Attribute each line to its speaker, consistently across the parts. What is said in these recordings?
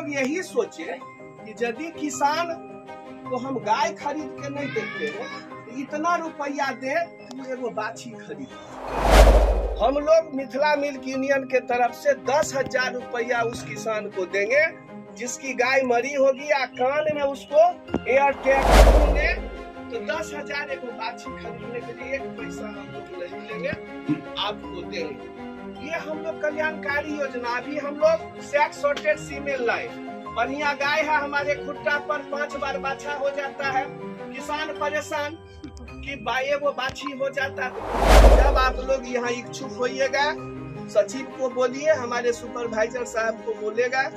Speaker 1: लोग यही सोचे कि यदि किसान को हम गाय खरीद के नहीं देते हैं तो इतना रुपया दे तो एगो बाछी खरीद। हम लोग मिथिला मिल्क यूनियन के तरफ से 10,000 रुपया उस किसान को देंगे जिसकी गाय मरी होगी या कान में उसको एयर टैग होंगे, तो 10,000 एगो बाछी खरीदने के लिए एक पैसा हम लोग नहीं लेंगे, आपको देंगे। ये हम लोग कल्याणकारी योजना। अभी हम लोग सेक्स सॉर्टेड सीमेन लाए, बढ़िया गाय है, हमारे खुट्टा पर 5 बार बाछा हो जाता है, किसान परेशान कि बाये वो बाछी हो जाता है। जब आप लोग यहाँ इच्छुक होइएगा, सचिव को बोलिए, हमारे सुपरवाइजर साहब को बोलेगा,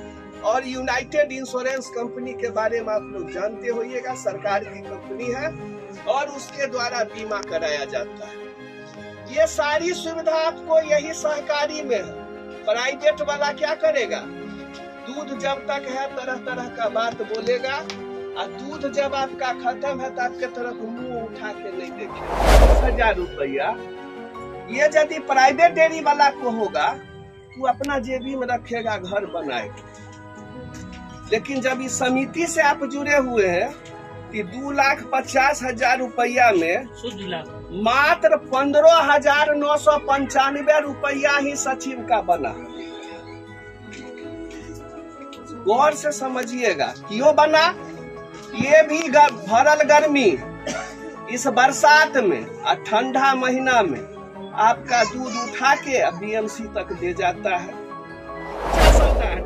Speaker 1: और यूनाइटेड इंश्योरेंस कंपनी के बारे में आप लोग जानते होइएगा, सरकार की कंपनी है और उसके द्वारा बीमा कराया जाता है। ये सारी सुविधा आपको यही सहकारी में है। प्राइवेट वाला क्या करेगा, दूध जब तक है तरह तरह का बात बोलेगा, और दूध जब आपका खत्म है तो आपके तरफ मुंह उठा के नहीं देखेगा। 10,000 रुपया ये यदि प्राइवेट डेयरी वाला को होगा तो अपना जेबी में रखेगा, घर बनाएगा। लेकिन जब इस समिति से आप जुड़े हुए हैं कि 2,50,000 रुपया में मात्र 15,995 रुपया ही सचिव का बना। गौर से समझिएगा क्यों बना। ये भी भरल गर्मी इस बरसात में और ठंडा महीना में आपका दूध उठा के बीएमसी तक दे जाता है।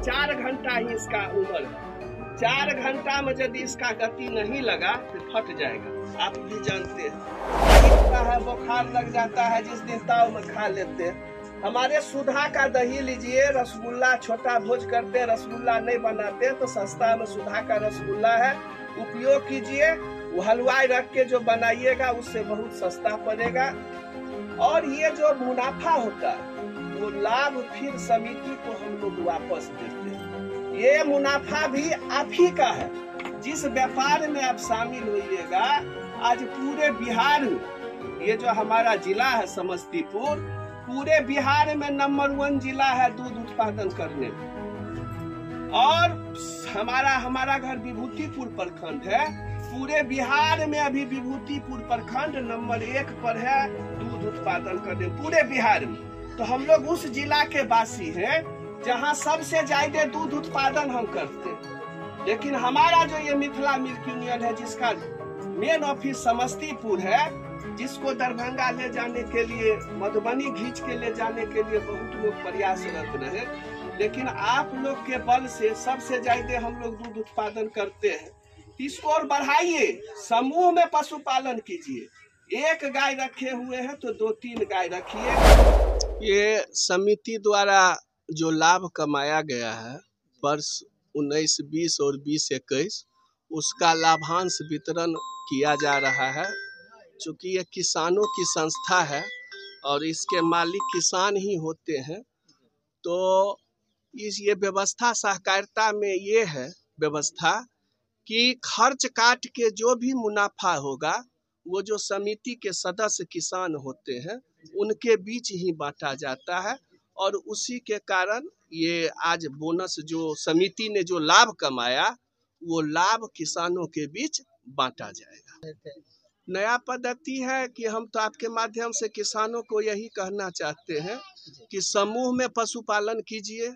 Speaker 1: 4 घंटा ही इसका उम्र है। 4 घंटा में यदि इसका गति नहीं लगा तो फट जाएगा। आप भी जानते हैं, बुखार लग जाता है, जिस दिन ताव में खा लेते हैं। हमारे सुधा का दही लीजिए, रसगुल्ला छोटा भोज करते, रसगुल्ला नहीं बनाते तो सस्ता में सुधा का रसगुल्ला है, उपयोग कीजिए। वो हलवाई रख के जो बनाइएगा उससे बहुत सस्ता पड़ेगा। और ये जो मुनाफा होता है वो लाभ फिर समिति को हम लोग वापस देते हैं। ये मुनाफा भी आप ही का है। जिस व्यापार में आप शामिल होइएगा, आज पूरे बिहार में ये जो हमारा जिला है समस्तीपुर, पूरे बिहार में नंबर 1 जिला है दूध उत्पादन करने में। और हमारा घर विभूतिपुर प्रखंड है। पूरे बिहार में अभी विभूतिपुर प्रखंड नंबर 1 पर है दूध उत्पादन करने, पूरे बिहार में। तो हम लोग उस जिला के वासी हैं जहां सबसे ज्यादा दूध उत्पादन हम करते हैं। लेकिन हमारा जो ये मिथिला मिल्क यूनियन है, जिसका मेन ऑफिस समस्तीपुर है, जिसको दरभंगा ले जाने के लिए, मधुबनी खींच के ले जाने के लिए बहुत लोग प्रयासरत रहे, लेकिन आप लोग के बल से सबसे ज्यादा हम लोग दूध उत्पादन करते हैं। इसको और बढ़ाइए, समूह में पशुपालन कीजिए। एक गाय रखे हुए हैं तो 2-3 गाय रखिए। ये समिति द्वारा जो लाभ कमाया गया है वर्ष 19-20 और 20-21, उसका लाभांश वितरण किया जा रहा है। चूँकि ये किसानों की संस्था है और इसके मालिक किसान ही होते हैं, तो ये व्यवस्था सहकारिता में ये है व्यवस्था कि खर्च काट के जो भी मुनाफा होगा वो जो समिति के सदस्य किसान होते हैं उनके बीच ही बांटा जाता है। और उसी के कारण ये आज बोनस जो समिति ने जो लाभ कमाया वो लाभ किसानों के बीच बांटा जाएगा। नया पद्धति है कि हम तो आपके माध्यम से किसानों को यही कहना चाहते हैं कि समूह में पशुपालन कीजिए,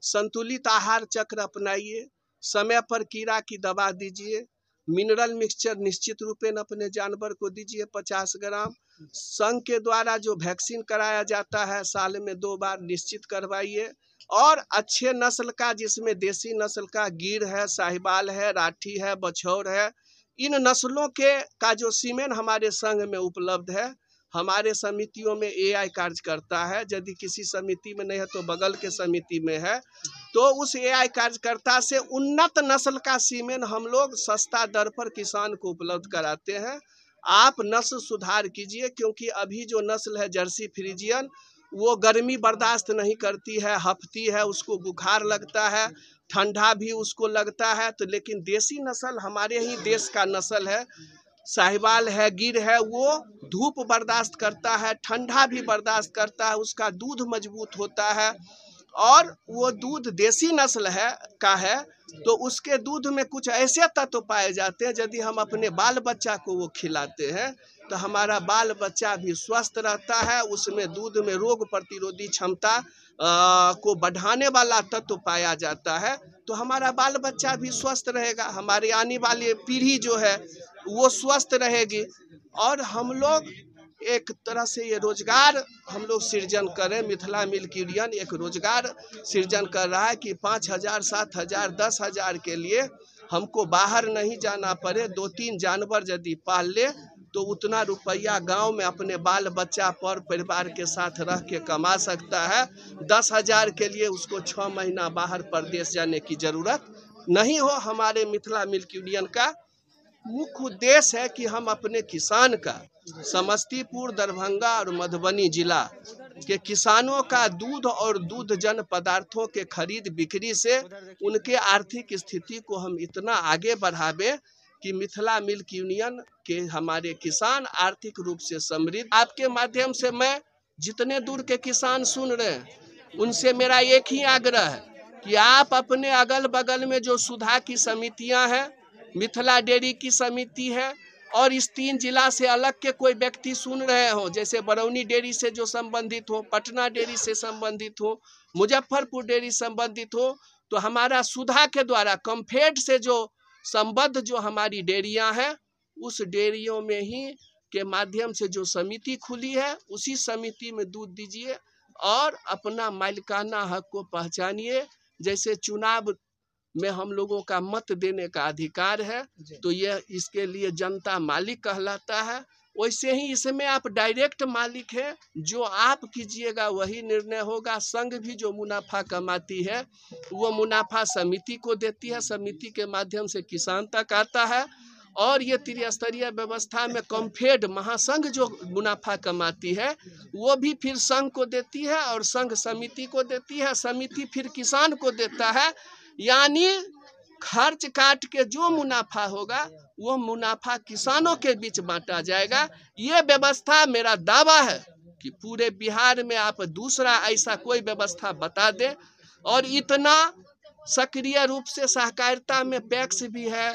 Speaker 1: संतुलित आहार चक्र अपनाइए, समय पर कीड़ा की दवा दीजिए, मिनरल मिक्सचर निश्चित रूपेण अपने जानवर को दीजिए 50 ग्राम। संघ के द्वारा जो वैक्सीन कराया जाता है साल में 2 बार निश्चित करवाइए। और अच्छे नस्ल का, जिसमें देसी नस्ल का गिर है, साहिवाल है, राठी है, बछौर है, इन नस्लों के का जो सीमेन हमारे संघ में उपलब्ध है। हमारे समितियों में एआई कार्य करता है। यदि किसी समिति में नहीं है तो बगल के समिति में है, तो उस एआई कार्यकर्ता से उन्नत नस्ल का सीमेन हम लोग सस्ता दर पर किसान को उपलब्ध कराते हैं। आप नस्ल सुधार कीजिए, क्योंकि अभी जो नस्ल है जर्सी फ्रीजियन, वो गर्मी बर्दाश्त नहीं करती है, हफ्ती है, उसको बुखार लगता है, ठंडा भी उसको लगता है। तो लेकिन देसी नस्ल हमारे ही देश का नस्ल है, साहिवाल है, गिर है, वो धूप बर्दाश्त करता है, ठंडा भी बर्दाश्त करता है, उसका दूध मजबूत होता है और वो दूध देसी नस्ल है तो उसके दूध में कुछ ऐसे तत्व पाए जाते हैं, यदि हम अपने बाल बच्चा को वो खिलाते हैं तो हमारा बाल बच्चा भी स्वस्थ रहता है। उसमें दूध में रोग प्रतिरोधी क्षमता को बढ़ाने वाला तत्व पाया जाता है, तो हमारा बाल बच्चा भी स्वस्थ रहेगा, हमारी आने वाली पीढ़ी जो है वो स्वस्थ रहेगी। और हम लोग एक तरह से ये रोजगार हम लोग सृजन करें। मिथिला मिल्क यूनियन एक रोजगार सृजन कर रहा है कि 5,000, 7,000, 10,000 के लिए हमको बाहर नहीं जाना पड़े। 2-3 जानवर यदि पाल ले तो उतना रुपया गांव में अपने बाल बच्चा पर परिवार के साथ रह के कमा सकता है। 10,000 के लिए उसको 6 महीना बाहर प्रदेश जाने की जरूरत नहीं हो। हमारे मिथिला मिल्क यूनियन का मुख्य उद्देश्य है कि हम अपने किसान का, समस्तीपुर, दरभंगा और मधुबनी जिला के किसानों का दूध और दूधजन्य पदार्थों के खरीद बिक्री से उनके आर्थिक स्थिति को हम इतना आगे बढ़ावे कि मिथिला मिल्क यूनियन के हमारे किसान आर्थिक रूप से समृद्ध। आपके माध्यम से मैं जितने दूर के किसान सुन रहे हैं उनसे मेरा एक ही आग्रह है कि आप अपने अगल बगल में जो सुधा की समितियां हैं, मिथिला डेयरी की समिति है, और इस 3 जिला से अलग के कोई व्यक्ति सुन रहे हो, जैसे बरौनी डेयरी से जो संबंधित हो, पटना डेयरी से संबंधित हो, मुजफ्फरपुर डेयरी संबंधित हो, तो हमारा सुधा के द्वारा कम्फेड से जो संबद्ध जो हमारी डेयरियां हैं, उस डेयरियों में ही के माध्यम से जो समिति खुली है उसी समिति में दूध दीजिए और अपना मालिकाना हक को पहचानिए। जैसे चुनाव में हम लोगों का मत देने का अधिकार है तो यह इसके लिए जनता मालिक कहलाता है, वैसे ही इसमें आप डायरेक्ट मालिक हैं। जो आप कीजिएगा वही निर्णय होगा। संघ भी जो मुनाफा कमाती है वो मुनाफा समिति को देती है, समिति के माध्यम से किसान तक आता है, और ये त्रिस्तरीय व्यवस्था में कॉम्फेड महासंघ जो मुनाफा कमाती है वो भी फिर संघ को देती है और संघ समिति को देती है, समिति फिर किसान को देता है। यानी खर्च काट के जो मुनाफा होगा वो मुनाफा किसानों के बीच बांटा जाएगा। ये व्यवस्था मेरा दावा है कि पूरे बिहार में आप दूसरा ऐसा कोई व्यवस्था बता दें। और इतना सक्रिय रूप से सहकारिता में पैक्स भी है,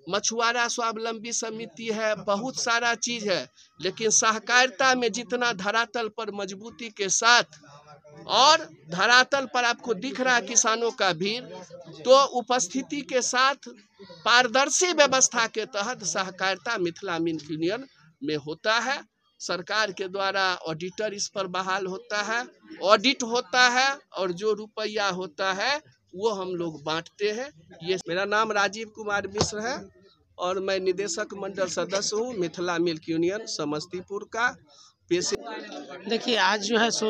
Speaker 1: मछुआरा स्वावलंबी समिति है, बहुत सारा चीज है, लेकिन सहकारिता में जितना धरातल पर मजबूती के साथ और धरातल पर आपको दिख रहा है किसानों का भीड़, तो उपस्थिति के साथ पारदर्शी व्यवस्था के तहत सहकारिता मिथिला मिल्क यूनियन में होता है। सरकार के द्वारा ऑडिटर इस पर बहाल होता है, ऑडिट होता है, और जो रुपया होता है वो हम लोग बांटते हैं। ये मेरा नाम राजीव कुमार मिश्र है और मैं निदेशक मंडल सदस्य हूँ मिथिला मिल्क यूनियन समस्तीपुर का। पेशे
Speaker 2: देखिए, आज जो है सो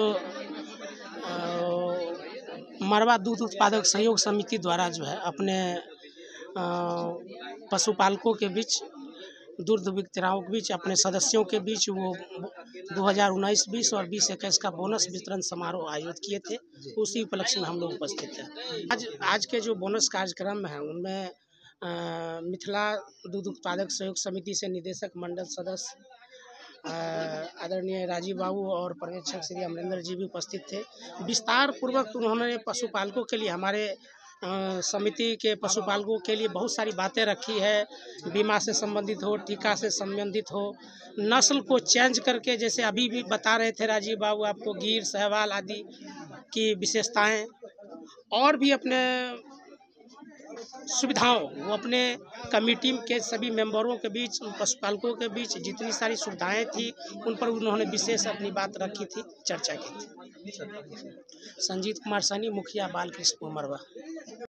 Speaker 2: मरवा दूध उत्पादक सहयोग समिति द्वारा जो है अपने पशुपालकों के बीच, दूध विक्रेताओं के बीच, अपने सदस्यों के बीच वो 2019-20 और 20-21 का बोनस वितरण समारोह आयोजित किए थे। उसी उपलक्ष्य में हम लोग उपस्थित हैं। आज के जो बोनस कार्यक्रम हैं उनमें मिथिला दूध उत्पादक सहयोग समिति से निदेशक मंडल सदस्य आदरणीय राजीव बाबू और पर्यवेक्षक श्री अमरेंद्र जी भी उपस्थित थे। विस्तार पूर्वक उन्होंने पशुपालकों के लिए, हमारे समिति के पशुपालकों के लिए बहुत सारी बातें रखी है। बीमा से संबंधित हो, टीका से संबंधित हो, नस्ल को चेंज करके, जैसे अभी भी बता रहे थे राजीव बाबू आपको, गिर, सहवाल आदि की विशेषताएं, और भी अपने सुविधाओं, वो अपने कमेटी के सभी मेंबरों के बीच, पशुपालकों के बीच जितनी सारी सुविधाएं थी उन पर उन्होंने विशेष अपनी बात रखी थी, चर्चा की थी। संजीत कुमार सैनी, मुखिया बालकृष्ण मरवा।